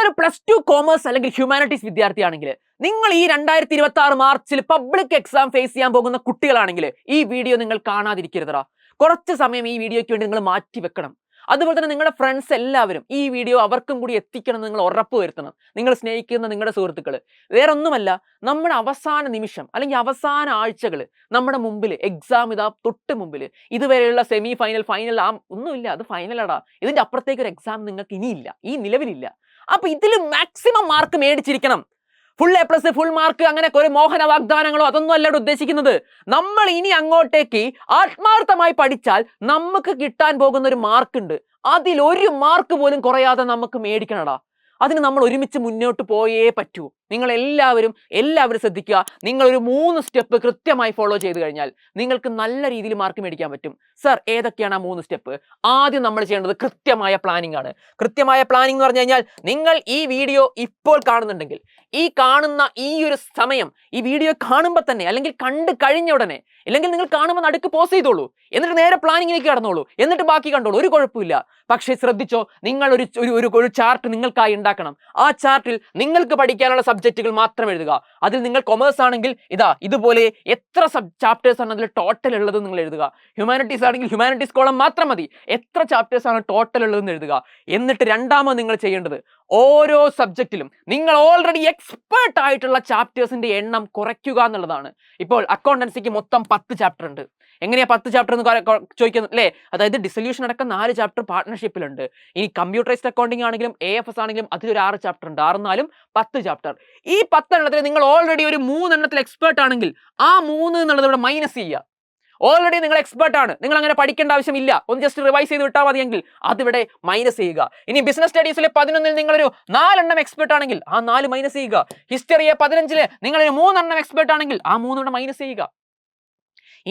നിങ്ങളൊരു +2 കോമേഴ്സ് അല്ലെങ്കിൽ ഹ്യൂമാനിറ്റീസ് വിദ്യാർത്ഥിയാണെങ്കിൽ, നിങ്ങൾ ഈ 2026 മാർച്ചിൽ പബ്ലിക് എക്സാം ഫേസ് ചെയ്യാൻ പോകുന്ന കുട്ടികളാണെങ്കിൽ ഈ വീഡിയോ നിങ്ങൾ കാണാതിരിക്കരുതടാ. കുറച്ച് സമയം ഈ വീഡിയോയ്ക്ക് വേണ്ടി നിങ്ങൾ മാറ്റി വെക്കണം. അതുപോലെ തന്നെ നിങ്ങളുടെ ഫ്രണ്ട്സ് എല്ലാവരും ഈ വീഡിയോ അവർക്കും കൂടി എത്തിക്കണം എന്ന് നിങ്ങൾ ഉറപ്പ് വരുത്തണം. നിങ്ങൾ സ്നേഹിക്കുന്ന നിങ്ങളുടെ സുഹൃത്തുക്കൾ. വേറൊന്നുമല്ല, നമ്മുടെ അവസാന നിമിഷം അല്ലെങ്കിൽ അവസാന ആഴ്ചകൾ നമ്മുടെ മുമ്പിൽ, എക്സാം ഇതാ തൊട്ട് മുമ്പിൽ. ഇതുവരെയുള്ള സെമി ഫൈനൽ, ഫൈനൽ ഒന്നുമില്ല, അത് ഫൈനലാടാ. ഇതിന്റെ അപ്പുറത്തേക്ക് ഒരു എക്സാം നിങ്ങൾക്ക് ഇനിയില്ല, ഈ നിലവിലില്ല. അപ്പൊ ഇതിൽ മാക്സിമം മാർക്ക് മേടിച്ചിരിക്കണം. ഫുൾ A+, ഫുൾ മാർക്ക്, അങ്ങനെ കുറെ മോഹന വാഗ്ദാനങ്ങളോ അതൊന്നും അല്ല ഉദ്ദേശിക്കുന്നത്. നമ്മൾ ഇനി അങ്ങോട്ടേക്ക് ആത്മാർത്ഥമായി പഠിച്ചാൽ നമുക്ക് കിട്ടാൻ പോകുന്ന ഒരു മാർക്ക് ഉണ്ട്. അതിൽ ഒരു മാർക്ക് പോലും കുറയാതെ നമുക്ക് മേടിക്കണടാ. അതിന് നമ്മൾ ഒരുമിച്ച് മുന്നോട്ട് പോയേ പറ്റൂ. നിങ്ങൾ എല്ലാവരും ശ്രദ്ധിക്കുക. നിങ്ങളൊരു 3 സ്റ്റെപ്പ് കൃത്യമായി ഫോളോ ചെയ്ത് കഴിഞ്ഞാൽ നിങ്ങൾക്ക് നല്ല രീതിയിൽ മാർക്ക് മേടിക്കാൻ പറ്റും. സർ, ഏതൊക്കെയാണ് ആ 3 സ്റ്റെപ്പ്? ആദ്യം നമ്മൾ ചെയ്യേണ്ടത് കൃത്യമായ പ്ലാനിംഗ് ആണ്. കൃത്യമായ പ്ലാനിംഗ് എന്ന് പറഞ്ഞു കഴിഞ്ഞാൽ, നിങ്ങൾ ഈ വീഡിയോ ഇപ്പോൾ കാണുന്നുണ്ടെങ്കിൽ, ഈ കാണുന്ന ഈ ഒരു സമയം ഈ വീഡിയോ കാണുമ്പോൾ തന്നെ, അല്ലെങ്കിൽ കണ്ടു കഴിഞ്ഞ ഉടനെ, അല്ലെങ്കിൽ നിങ്ങൾ കാണുമ്പോൾ നടുക്ക് പോസ് ചെയ്തോളൂ, എന്നിട്ട് നേരെ പ്ലാനിങ്ങിലേക്ക് കടന്നോളൂ, എന്നിട്ട് ബാക്കി കണ്ടോളൂ, ഒരു കുഴപ്പമില്ല. പക്ഷേ ശ്രദ്ധിച്ചോ, നിങ്ങൾ ഒരു ചാർട്ട് നിങ്ങൾക്കായി ഉണ്ടാക്കണം. ആ ചാർട്ടിൽ നിങ്ങൾക്ക് പഠിക്കാനുള്ള സബ്ജക്റ്റുകൾ മാത്രം എഴുതുക. അതിൽ നിങ്ങൾ കൊമേഴ്സ് ആണെങ്കിൽ ഇതുപോലെ എത്ര ചാപ്റ്റേഴ്സ് ആണ് അതിൽ ടോട്ടൽ ഉള്ളത് നിങ്ങൾ എഴുതുക. ഹ്യൂമാനിറ്റീസ് ആണെങ്കിൽ ഹ്യൂമാനിറ്റീസ് കോളം മാത്രം മതി, എത്ര ചാപ്റ്റേഴ്സ് ആണ് ടോട്ടൽ ഉള്ളതെന്ന് എഴുതുക. എന്നിട്ട് രണ്ടാമത് നിങ്ങൾ ചെയ്യേണ്ടത്, ഓരോ സബ്ജക്റ്റിലും നിങ്ങൾ ഓൾറെഡി എക്സ്പേർട്ട് ആയിട്ടുള്ള ചാപ്റ്റേഴ്സിന്റെ എണ്ണം കുറയ്ക്കുക എന്നുള്ളതാണ്. ഇപ്പോൾ അക്കൗണ്ടൻസിക്ക് മൊത്തം 10 ചാപ്റ്റർ ഉണ്ട്. എങ്ങനെയാ 10 ചാപ്റ്റർ എന്ന് ചോദിക്കുന്നു അല്ലേ? അതായത് ഡിസൊല്യൂഷൻ അടക്കം 4 ചാപ്റ്റർ പാർട്ട്ണർഷിപ്പിലുണ്ട്. ഇനി കമ്പ്യൂട്ടറൈസ്ഡ് അക്കൗണ്ടിങ് ആണെങ്കിലും AFS ആണെങ്കിലും അതിലൊരു 6 ചാപ്റ്റർ ഉണ്ട്. 6 4 10 ചാപ്റ്റർ. ഈ 10 എണ്ണത്തിൽ നിങ്ങൾ ഓൾറെഡി ഒരു 3 എണ്ണത്തിൽ എക്സ്പേർട്ട് ആണെങ്കിൽ ആ 3 എന്നുള്ളത് ഇവിടെ മൈനസ് ചെയ്യുക. ഓൾറെഡി നിങ്ങൾ എക്സ്പേർട്ട് ആണ്, നിങ്ങൾ അങ്ങനെ പഠിക്കേണ്ട ആവശ്യമില്ല, ഒന്ന് ജസ്റ്റ് റിവൈസ് ചെയ്ത് വിട്ടാൽ മതിയെങ്കിൽ അതിവിടെ മൈനസ് ചെയ്യുക. ഇനി ബിസിനസ് സ്റ്റഡീസിലെ 11 നിങ്ങളൊരു 4 എണ്ണം എക്സ്പേർട്ട് ആണെങ്കിൽ ആ 4 മൈനസ് ചെയ്യുക. ഹിസ്റ്ററിയെ 15 നിങ്ങളൊരു 3 എണ്ണം എക്സ്പേർട്ട് ആണെങ്കിൽ ആ 3 എണ്ണം മൈനസ് ചെയ്യുക.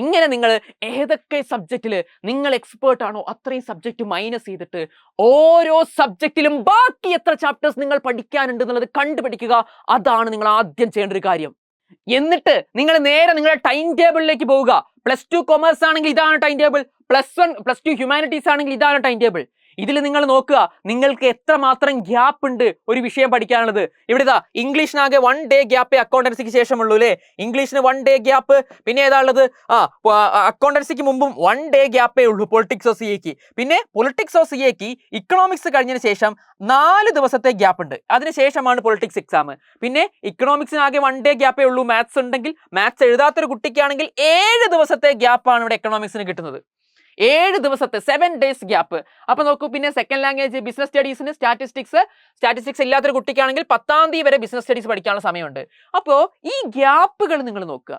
ഇങ്ങനെ നിങ്ങൾ ഏതൊക്കെ സബ്ജക്റ്റിൽ നിങ്ങൾ എക്സ്പേർട്ട് ആണോ അത്രയും സബ്ജക്റ്റ് മൈനസ് ചെയ്തിട്ട് ഓരോ സബ്ജക്റ്റിലും ബാക്കി എത്ര ചാപ്റ്റേഴ്സ് നിങ്ങൾ പഠിക്കാനുണ്ട് എന്നുള്ളത് കണ്ടുപിടിക്കുക. അതാണ് നിങ്ങൾ ആദ്യം ചെയ്യേണ്ട ഒരു കാര്യം. എന്നിട്ട് നിങ്ങൾ നേരെ നിങ്ങളുടെ ടൈം ടേബിളിലേക്ക് പോവുക. +2 കൊമേഴ്സ് ആണെങ്കിൽ ഇതാണ് ടൈം ടേബിൾ, +2 ഹ്യൂമാനിറ്റീസ് ആണെങ്കിൽ ഇതാണ് ടൈം ടേബിൾ. ഇതിൽ നിങ്ങൾ നോക്കുക, നിങ്ങൾക്ക് എത്രമാത്രം ഗ്യാപ്പ് ഉണ്ട് ഒരു വിഷയം പഠിക്കാനുള്ളത്. ഇവിടെ ഇംഗ്ലീഷിനാകെ 1 ഡേ ഗ്യാപ്പേ അക്കൗണ്ടൻസിക്ക് ശേഷമുള്ളൂ അല്ലേ? ഇംഗ്ലീഷിന് 1 ഡേ ഗ്യാപ്പ്. പിന്നെ ഏതാ ഉള്ളത്? അക്കൗണ്ടൻസിക്ക് മുമ്പും 1 ഡേ ഗ്യാപ്പേ ഉള്ളൂ പൊളിറ്റിക്സോ CAക്ക്. പിന്നെ പൊളിറ്റിക്സോ CAക്ക് ഇക്കണോമിക്സ് കഴിഞ്ഞതിന് ശേഷം 4 ദിവസത്തെ ഗ്യാപ്പ് ഉണ്ട്. അതിനുശേഷമാണ് പൊളിറ്റിക്സ് എക്സാം. പിന്നെ ഇക്കണോമിക്സിനാകെ 1 ഡേ ഗ്യാപ്പേ ഉള്ളൂ. മാത്സ് ഉണ്ടെങ്കിൽ, മാത്സ് എഴുതാത്തൊരു കുട്ടിക്കാണെങ്കിൽ 7 ദിവസത്തെ ഗ്യാപ്പാണ് ഇവിടെ എക്കണോമിക്സിന് കിട്ടുന്നത്. 7 ദിവസത്തെ 7 ഡേയ്സ് ഗ്യാപ്പ്. അപ്പൊ നോക്കൂ, പിന്നെ സെക്കൻഡ് ലാംഗ്വേജ് ബിസിനസ് സ്റ്റഡീസിന് സ്റ്റാറ്റിസ്റ്റിക്സ് ഇല്ലാത്തൊരു കുട്ടിക്കാണെങ്കിൽ 10ാം തീയതി വരെ ബിസിനസ് സ്റ്റഡീസ് പഠിക്കാനുള്ള സമയമുണ്ട്. അപ്പോൾ ഈ ഗ്യാപ്പുകൾ നിങ്ങൾ നോക്കുക.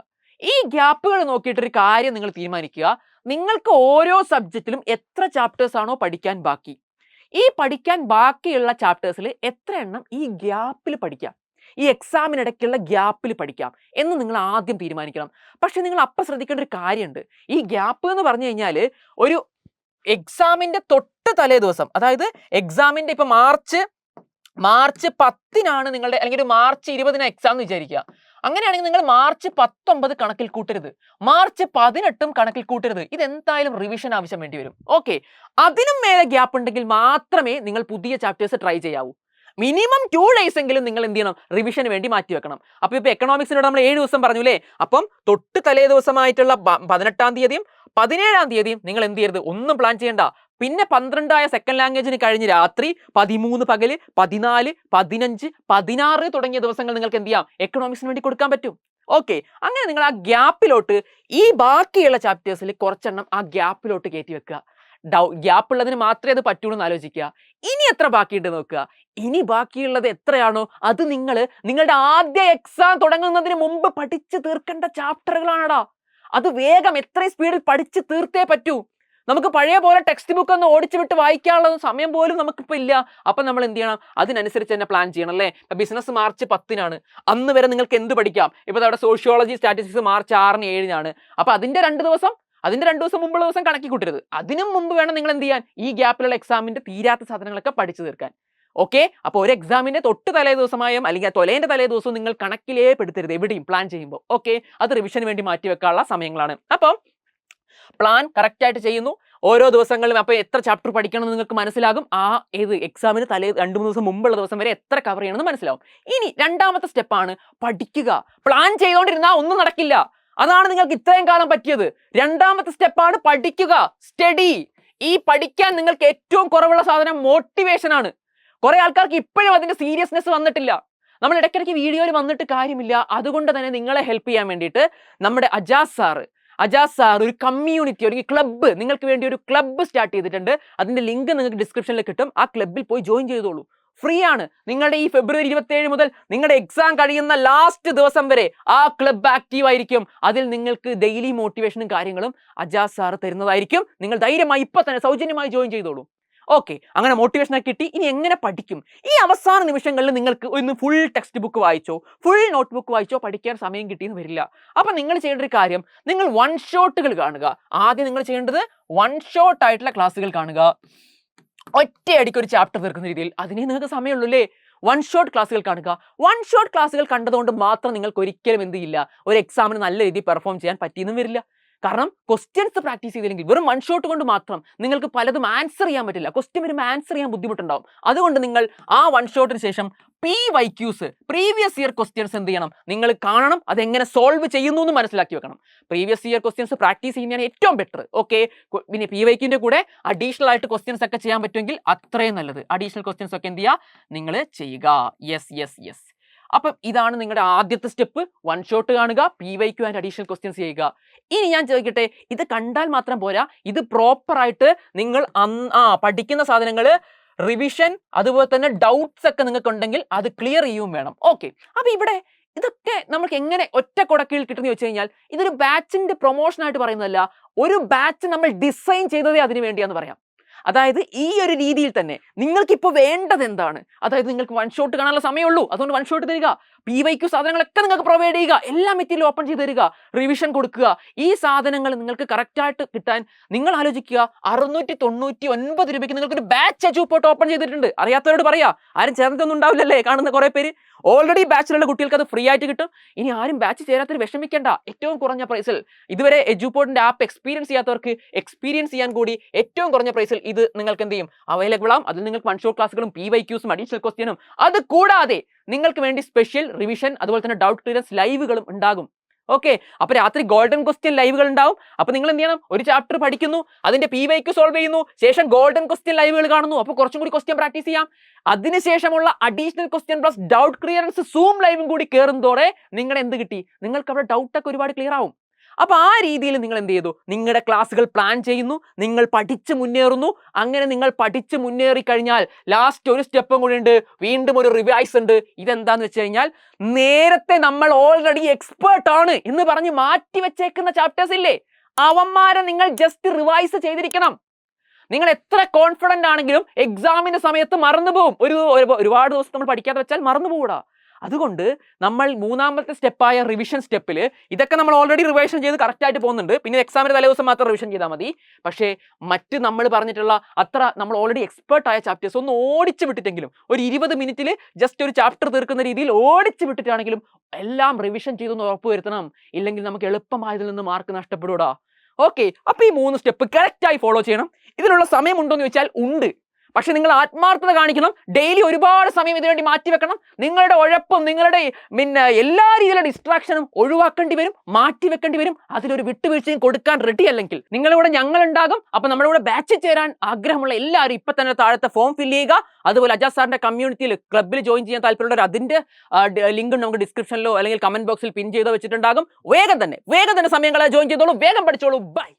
ഈ ഗ്യാപ്പുകൾ നോക്കിയിട്ടൊരു കാര്യം നിങ്ങൾ തീരുമാനിക്കുക. നിങ്ങൾക്ക് ഓരോ സബ്ജക്റ്റിലും എത്ര ചാപ്റ്റേഴ്സ് ആണോ പഠിക്കാൻ ബാക്കി, ഈ പഠിക്കാൻ ബാക്കിയുള്ള ചാപ്റ്റേഴ്സിൽ എത്ര എണ്ണം ഈ ഗ്യാപ്പിൽ പഠിക്കാം, ഈ എക്സാമിനിടയ്ക്കുള്ള ഗ്യാപ്പിൽ പഠിക്കാം എന്ന് നിങ്ങൾ ആദ്യം തീരുമാനിക്കണം. പക്ഷെ നിങ്ങൾ അപ്പം ശ്രദ്ധിക്കേണ്ട ഒരു കാര്യമുണ്ട്. ഈ ഗ്യാപ്പ് എന്ന് പറഞ്ഞു കഴിഞ്ഞാൽ ഒരു എക്സാമിന്റെ തൊട്ട് തലേ ദിവസം, അതായത് എക്സാമിന്റെ ഇപ്പൊ മാർച്ച് 10 നിങ്ങളുടെ, അല്ലെങ്കിൽ ഒരു മാർച്ച് 20 എക്സാം എന്ന് വിചാരിക്കുക. അങ്ങനെയാണെങ്കിൽ നിങ്ങൾ മാർച്ച് 19 കണക്കിൽ കൂട്ടരുത്, മാർച്ച് 18 കണക്കിൽ കൂട്ടരുത്. ഇതെന്തായാലും റിവിഷൻ ആവശ്യം വേണ്ടി വരും. ഓക്കെ, അതിനും മേലെ ഗ്യാപ്പ് ഉണ്ടെങ്കിൽ മാത്രമേ നിങ്ങൾ പുതിയ ചാപ്റ്റേഴ്സ് ട്രൈ ചെയ്യാവൂ. മിനിമം 2 ഡേയ്സ് എങ്കിലും നിങ്ങൾ എന്ത് ചെയ്യണം? റിവിഷന് വേണ്ടി മാറ്റി വെക്കണം. അപ്പോൾ ഇപ്പോൾ എക്കണോമിക്സിനോട് നമ്മൾ 7 ദിവസം പറഞ്ഞു അല്ലേ? അപ്പം തൊട്ട് തലേ ദിവസമായിട്ടുള്ള 18ാം തീയതിയും 17ാം തീയതിയും നിങ്ങൾ എന്ത് ചെയ്യരുത്? ഒന്നും പ്ലാൻ ചെയ്യണ്ട. പിന്നെ 12 സെക്കൻഡ് ലാംഗ്വേജിന് കഴിഞ്ഞ് രാത്രി 13 പകല് 14 15 16 തുടങ്ങിയ ദിവസങ്ങൾ നിങ്ങൾക്ക് എന്ത് ചെയ്യാം? എക്കണോമിക്സിന് വേണ്ടി കൊടുക്കാൻ പറ്റും. ഓക്കെ, അങ്ങനെ നിങ്ങൾ ആ ഗ്യാപ്പിലോട്ട് ഈ ബാക്കിയുള്ള ചാപ്റ്റേഴ്സിൽ കുറച്ചെണ്ണം ആ ഗ്യാപ്പിലോട്ട് കയറ്റി വെക്കുക. ഗ്യാപ്പ് ഉള്ളതിന് മാത്രമേ അത് പറ്റുള്ളൂ എന്ന് ആലോചിക്കുക. ഇനി എത്ര ബാക്കിയുണ്ട് നോക്കുക. ഇനി ബാക്കിയുള്ളത് എത്രയാണോ അത് നിങ്ങളുടെ ആദ്യ എക്സാം തുടങ്ങുന്നതിന് മുമ്പ് പഠിച്ചു തീർക്കേണ്ട ചാപ്റ്ററുകളാണടാ. അത് വേഗം എത്രയും സ്പീഡിൽ പഠിച്ചു തീർത്തേ പറ്റൂ. നമുക്ക് പഴയ പോലെ ടെക്സ്റ്റ് ബുക്ക് ഒന്ന് ഓടിച്ചു വിട്ട് വായിക്കാനുള്ള സമയം പോലും നമുക്കിപ്പോൾ ഇല്ല. അപ്പം നമ്മൾ എന്ത് ചെയ്യണം? അതിനനുസരിച്ച് തന്നെ പ്ലാൻ ചെയ്യണം അല്ലേ? ബിസിനസ് മാർച്ച് 10 അന്ന് വരെ നിങ്ങൾക്ക് എന്ത് പഠിക്കാം? ഇപ്പോൾ അവിടെ സോഷ്യോളജി സ്റ്റാറ്റിസ്റ്റിക്സ് മാർച്ച് 6 7 അപ്പോൾ അതിന്റെ 2 ദിവസം മുമ്പുള്ള ദിവസം കണക്കി കൂട്ടരുത്. അതിനും മുമ്പ് വേണം നിങ്ങൾ എന്ത് ചെയ്യാൻ? ഈ ഗ്യാപ്പിലുള്ള എക്സാമിന്റെ തീരാത്ത സാധനങ്ങളൊക്കെ പഠിച്ചു തീർക്കാൻ. ഓക്കെ, അപ്പോൾ ഒരു എക്സാമിന്റെ തൊട്ട് തലേ ദിവസമായും അല്ലെങ്കിൽ തൊലേന്റെ തലേ ദിവസവും നിങ്ങൾ കണക്കിലേ പെടുത്തരുത് എവിടെയും പ്ലാൻ ചെയ്യുമ്പോൾ. ഓക്കെ, അത് റിവിഷന് വേണ്ടി മാറ്റി വെക്കാനുള്ള സമയങ്ങളാണ്. അപ്പം പ്ലാൻ കറക്റ്റ് ആയിട്ട് ചെയ്യുന്നു. ഓരോ ദിവസങ്ങളിലും അപ്പോൾ എത്ര ചാപ്റ്റർ പഠിക്കണം എന്ന് നിങ്ങൾക്ക് മനസ്സിലാകും. എക്സാമിന് 2-3 ദിവസം മുമ്പുള്ള ദിവസം വരെ എത്ര കവർ ചെയ്യണമെന്ന് മനസ്സിലാവും. ഇനി രണ്ടാമത്തെ സ്റ്റെപ്പാണ് പഠിക്കുക. പ്ലാൻ ചെയ്തുകൊണ്ടിരുന്നാൽ ഒന്നും നടക്കില്ല. അതാണ് നിങ്ങൾക്ക് ഇത്രയും കാലം പറ്റിയത്. രണ്ടാമത്തെ സ്റ്റെപ്പാണ് പഠിക്കുക, സ്റ്റഡി. ഈ പഠിക്കാൻ നിങ്ങൾക്ക് ഏറ്റവും കുറവുള്ള സാധനം മോട്ടിവേഷൻ ആണ്. കുറെ ആൾക്കാർക്ക് ഇപ്പോഴും അതിന്റെ സീരിയസ്നെസ് വന്നിട്ടില്ല. നമ്മൾ ഇടയ്ക്കിടയ്ക്ക് വീഡിയോയിൽ വന്നിട്ട് കാര്യമില്ല. അതുകൊണ്ട് തന്നെ നിങ്ങളെ ഹെൽപ്പ് ചെയ്യാൻ വേണ്ടിയിട്ട് നമ്മുടെ അജാസ് സാർ ഒരു കമ്മ്യൂണിറ്റി, ഒരു ക്ലബ്ബ്, നിങ്ങൾക്ക് വേണ്ടി ഒരു ക്ലബ്ബ് സ്റ്റാർട്ട് ചെയ്തിട്ടുണ്ട്. അതിന്റെ ലിങ്ക് നിങ്ങൾക്ക് ഡിസ്ക്രിപ്ഷനിൽ കിട്ടും. ആ ക്ലബ്ബിൽ പോയി ജോയിൻ ചെയ്തോളൂ. ഫ്രീ ആണ്. നിങ്ങളുടെ ഈ ഫെബ്രുവരി 27 മുതൽ നിങ്ങളുടെ എക്സാം കഴിയുന്ന ലാസ്റ്റ് ദിവസം വരെ ആ ക്ലബ്ബ് ആക്റ്റീവ് ആയിരിക്കും. അതിൽ നിങ്ങൾക്ക് ഡെയിലി മോട്ടിവേഷനും കാര്യങ്ങളും അജാസ് സാർ തരുന്നതായിരിക്കും. നിങ്ങൾ ധൈര്യമായി ഇപ്പൊ തന്നെ സൗജന്യമായി ജോയിൻ ചെയ്തോളൂ. ഓക്കെ, അങ്ങനെ മോട്ടിവേഷനൊക്കെ കിട്ടി. ഇനി എങ്ങനെ പഠിക്കും? ഈ അവസാന നിമിഷങ്ങളിൽ നിങ്ങൾക്ക് ഒന്ന് ഫുൾ ടെക്സ്റ്റ് ബുക്ക് വായിച്ചോ, ഫുൾ നോട്ട് ബുക്ക് വായിച്ചോ പഠിക്കാൻ സമയം കിട്ടിയെന്ന് വരില്ല. അപ്പൊ നിങ്ങൾ ചെയ്യേണ്ട ഒരു കാര്യം, നിങ്ങൾ വൺ ഷോട്ടുകൾ കാണുക. ആദ്യം നിങ്ങൾ ചെയ്യേണ്ടത് വൺ ഷോട്ട് ആയിട്ടുള്ള ക്ലാസ്സുകൾ കാണുക. ഒറ്റയടിക്ക് ഒരു ചാപ്റ്റർ തീർക്കുന്ന രീതിയിൽ. അതിനെ നിങ്ങൾക്ക് സമയമുള്ളൂ അല്ലേ? വൺ ഷോട്ട് ക്ലാസ്സുകൾ കാണുക. വൺ ഷോട്ട് ക്ലാസ്സുകൾ കണ്ടതുകൊണ്ട് മാത്രം നിങ്ങൾക്ക് ഒരിക്കലും എന്ത് ചെയ്യില്ല, ഒരു എക്സാമിന് നല്ല രീതിയിൽ പെർഫോം ചെയ്യാൻ പറ്റിയെന്നും വരില്ല. കാരണം ക്വസ്റ്റ്യൻസ് പ്രാക്ടീസ് ചെയ്തില്ലെങ്കിൽ വെറും വൺ ഷോട്ട് കൊണ്ട് മാത്രം നിങ്ങൾക്ക് പലതും ആൻസർ ചെയ്യാൻ പറ്റില്ല. ക്വസ്റ്റ്യൻ വരുമ്പോൾ ആൻസർ ചെയ്യാൻ ബുദ്ധിമുട്ടുണ്ടാവും. അതുകൊണ്ട് നിങ്ങൾ ആ വൺ ഷോട്ടിന് ശേഷം PYQs, പ്രീവിയസ് ഇയർ ക്വസ്റ്റ്യൻസ് എന്ത് ചെയ്യണം, നിങ്ങൾ കാണണം. അതെങ്ങനെ സോൾവ് ചെയ്യുന്നു എന്ന് മനസ്സിലാക്കി വെക്കണം. പ്രീവിയസ് ഇയർ ക്വസ്റ്റ്യൻസ് പ്രാക്ടീസ് ചെയ്യുന്നതാണ് ഏറ്റവും ബെറ്റർ. ഓക്കെ, പിന്നെ PYQന്റെ കൂടെ അഡീഷണൽ ആയിട്ട് ക്വസ്റ്റ്യൻസ് ഒക്കെ ചെയ്യാൻ പറ്റുമെങ്കിൽ അത്രയും നല്ലത്. അഡീഷണൽ ക്വസ്റ്റ്യൻസ് ഒക്കെ എന്ത് ചെയ്യുക, നിങ്ങൾ ചെയ്യുക. യെസ്. അപ്പം ഇതാണ് നിങ്ങളുടെ ആദ്യത്തെ സ്റ്റെപ്പ്. വൺ ഷോട്ട് കാണുക, PYQ ആൻഡ് അഡീഷണൽ ക്വസ്റ്റ്യൻസ് ചെയ്യുക. ഇനി ഞാൻ ചോദിക്കട്ടെ, ഇത് കണ്ടാൽ മാത്രം പോരാ, ഇത് പ്രോപ്പറായിട്ട് നിങ്ങൾ പഠിക്കുന്ന സാധനങ്ങൾ റിവിഷൻ, അതുപോലെ തന്നെ ഡൗട്ട്സ് ഒക്കെ നിങ്ങൾക്ക് ഉണ്ടെങ്കിൽ അത് ക്ലിയർ ചെയ്യും വേണം. ഓക്കെ, അപ്പൊ ഇവിടെ ഇതൊക്കെ നമുക്ക് എങ്ങനെ ഒറ്റ കുടക്കീഴിൽ കിട്ടുന്ന ചോദിച്ചു കഴിഞ്ഞാൽ, ഇതൊരു ബാച്ചിന്റെ പ്രൊമോഷൻ ആയിട്ട് പറയുന്നതല്ല. ഒരു ബാച്ച് നമ്മൾ ഡിസൈൻ ചെയ്തതേ അതിനു വേണ്ടിയാന്ന് പറയാം. അതായത് ഈ ഒരു രീതിയിൽ തന്നെ നിങ്ങൾക്ക് ഇപ്പോൾ വേണ്ടത് എന്താണ്, അതായത് നിങ്ങൾക്ക് വൺ ഷോട്ട് കാണാനുള്ള സമയമുള്ളൂ, അതുകൊണ്ട് വൺ ഷോട്ട് തരിക. PYQ സാധനങ്ങളൊക്കെ നിങ്ങൾക്ക് പ്രൊവൈഡ് ചെയ്യുക, എല്ലാ മെറ്റീരിയലും ഓപ്പൺ ചെയ്ത് തരിക, റിവിഷൻ കൊടുക്കുക. ഈ സാധനങ്ങൾ നിങ്ങൾക്ക് കറക്റ്റായിട്ട് കിട്ടാൻ നിങ്ങൾ ആലോചിക്കുക. 699 രൂപയ്ക്ക് നിങ്ങൾക്ക് ഒരു ബാച്ച് എജുപോർട്ട് ഓപ്പൺ ചെയ്തിട്ടുണ്ട്. അറിയാത്തവരോട് പറയാ, ആരും ചേർന്നിട്ടൊന്നും ഉണ്ടാവില്ലല്ലേ കാണുന്ന കുറെ പേര്. ഓൾറെഡി ബാച്ചിലുള്ള കുട്ടികൾക്ക് അത് ഫ്രീ ആയിട്ട് കിട്ടും. ഇനി ആരും ബാച്ച് ചേരാത്തവർ വിഷമിക്കേണ്ട. ഏറ്റവും കുറഞ്ഞ പ്രൈസിൽ ഇതുവരെ എജുപോർട്ടിന്റെ ആപ്പ് എക്സ്പീരിയൻസ് ചെയ്യാത്തവർക്ക് എക്സ്പീരിയൻസ് ചെയ്യാൻ കൂടി ഏറ്റവും കുറഞ്ഞ പ്രൈസിൽ ഇത് നിങ്ങൾക്ക് എന്ത് ചെയ്യും, അവൈലബിൾ ആവും. അതിൽ നിങ്ങൾക്ക് വൺ ഷോട്ട് ക്ലാസ്സുകളും PYQസും അഡീഷണൽ ക്വസ്റ്റ്യനും, അത് കൂടാതെ നിങ്ങൾക്ക് വേണ്ടി സ്പെഷ്യൽ റിവിഷൻ, അതുപോലെ തന്നെ ഡൗട്ട് ക്ലിയറൻസ് ലൈവുകളും ഉണ്ടാകും. ഓക്കെ, അപ്പൊ രാത്രി ഗോൾഡൻ ക്വസ്റ്റ്യൻ ലൈവുകൾ ഉണ്ടാവും. അപ്പൊ നിങ്ങൾ എന്ത് ചെയ്യണം, ഒരു ചാപ്റ്റർ പഠിക്കുന്നു, അതിന്റെ PYQ സോൾവ് ചെയ്യുന്നു, ശേഷം ഗോൾഡൻ ക്വസ്റ്റ്യൻ ലൈവുകൾ കാണുന്നു. അപ്പൊ കുറച്ചും കൂടി ക്വസ്റ്റ്യൻ പ്രാക്ടീസ് ചെയ്യാം. അതിനുശേഷമുള്ള additional question plus doubt clearance zoom ലൈവും കൂടി കയറുന്നതോടെ നിങ്ങൾ എന്ത് കിട്ടി, നിങ്ങൾക്ക് അവിടെ ഡൗട്ടൊക്കെ ഒരുപാട് ക്ലിയർ ആവും. അപ്പൊ ആ രീതിയിൽ നിങ്ങൾ എന്ത് ചെയ്തു, നിങ്ങളുടെ ക്ലാസ്സുകൾ പ്ലാൻ ചെയ്യുന്നു, നിങ്ങൾ പഠിച്ച് മുന്നേറുന്നു. അങ്ങനെ നിങ്ങൾ പഠിച്ച് മുന്നേറി കഴിഞ്ഞാൽ ലാസ്റ്റ് ഒരു സ്റ്റെപ്പും കൂടി ഉണ്ട്, വീണ്ടും ഒരു റിവൈസ് ഉണ്ട്. ഇതെന്താന്ന് വെച്ച് കഴിഞ്ഞാൽ, നേരത്തെ നമ്മൾ ഓൾറെഡി എക്സ്പേർട്ട് ആണ് എന്ന് പറഞ്ഞ് മാറ്റി വെച്ചേക്കുന്ന ചാപ്റ്റേഴ്സ് ഇല്ലേ, അവന്മാരെ നിങ്ങൾ ജസ്റ്റ് റിവൈസ് ചെയ്തിരിക്കണം. നിങ്ങൾ എത്ര കോൺഫിഡന്റ് ആണെങ്കിലും എക്സാമിന്റെ സമയത്ത് മറന്നുപോകും. ഒരുപാട് ദിവസം നമ്മൾ പഠിക്കാതെ വെച്ചാൽ മറന്നുപോകൂടാ. അതുകൊണ്ട് നമ്മൾ മൂന്നാമത്തെ സ്റ്റെപ്പായ റിവിഷൻ സ്റ്റെപ്പിൽ ഇതൊക്കെ നമ്മൾ ഓൾറെഡി റിവിഷൻ ചെയ്ത് കറക്റ്റ് ആയിട്ട് പോകുന്നുണ്ട്. പിന്നെ എക്സാമിന്റെ തലേദിവസം മാത്രം റിവിഷൻ ചെയ്താൽ മതി. പക്ഷേ മറ്റ് നമ്മൾ പറഞ്ഞിട്ടുള്ള അത്ര നമ്മൾ ഓൾറെഡി എക്സ്പേർട്ട് ആയ ചാപ്റ്റേഴ്സ് ഒന്ന് ഓടിച്ചു വിട്ടിട്ടെങ്കിലും, ഒരു 20 മിനിറ്റിൽ ജസ്റ്റ് ഒരു ചാപ്റ്റർ തീർക്കുന്ന രീതിയിൽ ഓടിച്ചു വിട്ടിട്ടാണെങ്കിലും എല്ലാം റിവിഷൻ ചെയ്തൊന്ന് ഉറപ്പുവരുത്തണം. ഇല്ലെങ്കിൽ നമുക്ക് എളുപ്പമായതിൽ നിന്ന് മാർക്ക് നഷ്ടപ്പെടൂടാ. ഓക്കെ, അപ്പൊ ഈ 3 സ്റ്റെപ്പ് കറക്റ്റായി ഫോളോ ചെയ്യണം. ഇതിനുള്ള സമയമുണ്ടോ എന്ന് ചോദിച്ചാൽ ഉണ്ട്. പക്ഷെ നിങ്ങൾ ആത്മാർത്ഥത കാണിക്കണം. ഡെയിലി ഒരുപാട് സമയം ഇതിനുവേണ്ടി മാറ്റിവെക്കണം. നിങ്ങളുടെ ഉഴപ്പും നിങ്ങളുടെ എല്ലാ രീതിയിലുള്ള ഡിസ്ട്രാക്ഷനും ഒഴിവാക്കേണ്ടി വരും, മാറ്റിവെക്കേണ്ടി വരും. അതിലൊരു വിട്ടുവീഴ്ചയും കൊടുക്കാൻ റെഡി അല്ലെങ്കിൽ നിങ്ങളിവിടെ ഞങ്ങൾ ഉണ്ടാകും. അപ്പൊ നമ്മുടെ കൂടെ ബാച്ചിൽ ചേരാൻ ആഗ്രഹമുള്ള എല്ലാവരും ഇപ്പൊ തന്നെ താഴത്തെ ഫോം ഫില്ല് ചെയ്യുക. അതുപോലെ അജാസ് സാറിന്റെ കമ്മ്യൂണിറ്റിയിൽ ക്ലബ്ബിൽ ജോയിൻ ചെയ്യാൻ താല്പര്യമുള്ളവർ അതിന്റെ ലിങ്ക് നമുക്ക് ഡിസ്ക്രിപ്ഷനിലോ അല്ലെങ്കിൽ കമന്റ് ബോക്സിൽ പിൻ ചെയ്തോ വെച്ചിട്ടുണ്ടാകും. വേഗം തന്നെ സമയങ്ങളെ ജോയിൻ ചെയ്തോളൂ, വേഗം പഠിച്ചോളൂ. ബൈ.